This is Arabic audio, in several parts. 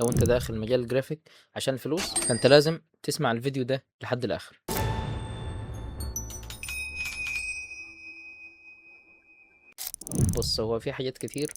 لو انت داخل مجال الجرافيك عشان الفلوس فانت لازم تسمع الفيديو ده لحد الاخر. بص، هو في حاجات كتير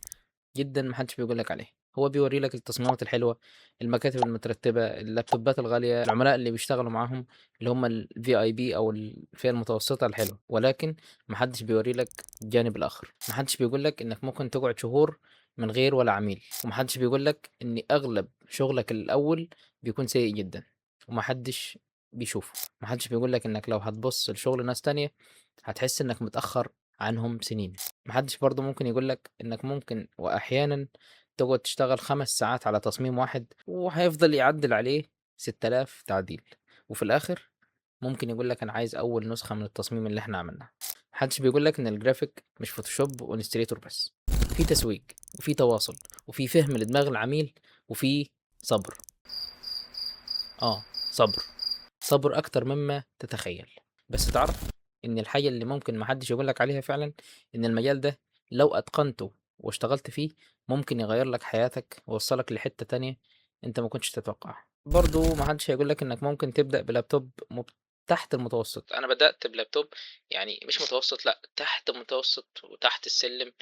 جدا محدش بيقول لك عليها. هو بيوري لك التصميمات الحلوه، المكاتب المترتبه، اللابتوبات الغاليه، العملاء اللي بيشتغلوا معاهم اللي هم الفي اي بي او الفئه المتوسطه الحلوه، ولكن محدش بيوري لك الجانب الاخر. محدش بيقول لك انك ممكن تقعد شهور من غير ولا عميل، ومحدش بيقول لك ان اغلب شغلك الاول بيكون سيء جدا ومحدش بيشوفه. محدش بيقول لك انك لو هتبص لشغل ناس تانية هتحس انك متأخر عنهم سنين. محدش برضه ممكن يقول لك انك ممكن واحيانا تقعد تشتغل 5 ساعات على تصميم واحد وهيفضل يعدل عليه 6000 تعديل، وفي الاخر ممكن يقول لك انا عايز اول نسخة من التصميم اللي احنا عملناه. محدش بيقول لك ان الجرافيك مش فوتوشوب وانستريتور بس، في تسويق وفي تواصل وفي فهم لدماغ العميل وفي صبر. صبر، صبر اكتر مما تتخيل. بس تعرف ان الحاجة اللي ممكن محدش يقولك عليها فعلا، ان المجال ده لو اتقنته واشتغلت فيه ممكن يغير لك حياتك ويوصلك لحتة تانية انت ما كنتش تتوقعها. برضو محدش هيقولك انك ممكن تبدأ بلابتوب تحت المتوسط. انا بدأت بلابتوب يعني مش متوسط، لا تحت المتوسط وتحت السلم،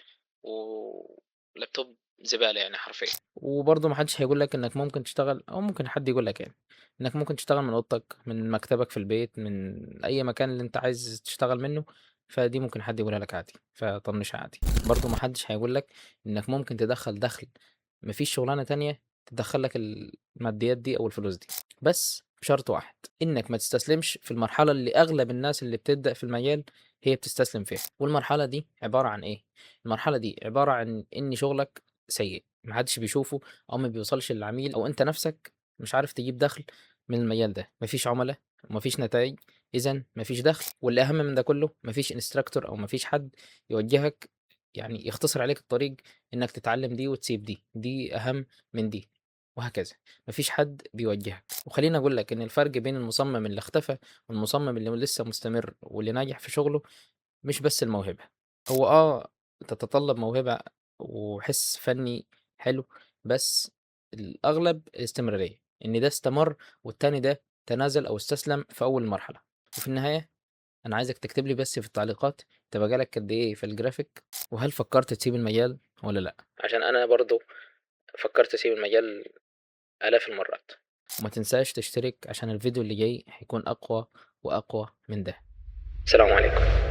ولابتوب زبالة يعني حرفيا. وبرضه ما حدش هيقول لك انك ممكن تشتغل، او ممكن حد يقول لك يعني انك ممكن تشتغل من اوضتك، من مكتبك في البيت، من اي مكان اللي انت عايز تشتغل منه. فدي ممكن حد يقولها لك عادي، فطنشها عادي. برضه ما حدش هيقول لك انك ممكن تدخل دخل مفيش شغلانة تانية تدخل لك الماديات دي او الفلوس دي، بس بشرط واحد، انك ما تستسلمش في المرحلة اللي اغلب الناس اللي بتبدأ في المجال هي بتستسلم فيها. والمرحلة دي عبارة عن ايه؟ المرحلة دي عبارة عن ان شغلك سيء، ما حدش بيشوفه، او ما بيوصلش للعميل، او انت نفسك مش عارف تجيب دخل من المجال ده. مفيش عملاء ومفيش نتائج، اذا مفيش دخل، واللي اهم من ده كله مفيش انستراكتور او مفيش حد يوجهك، يعني يختصر عليك الطريق انك تتعلم دي وتسيب دي اهم من دي، وهكذا. مفيش حد بيوجهك. وخليني اقول لك ان الفرق بين المصمم اللي اختفى والمصمم اللي لسه مستمر واللي ناجح في شغله مش بس الموهبة. هو تتطلب موهبة وحس فني حلو، بس الأغلب الاستمرارية، إن ده استمر والتاني ده تنازل أو استسلم في أول مرحلة. وفي النهاية أنا عايزك تكتب لي بس في التعليقات أنت بقالك قد إيه في الجرافيك، وهل فكرت تسيب المجال ولا لأ، عشان أنا برضو فكرت أسيب المجال آلاف المرات. وما تنساش تشترك عشان الفيديو اللي جاي هيكون أقوى وأقوى من ده. السلام عليكم.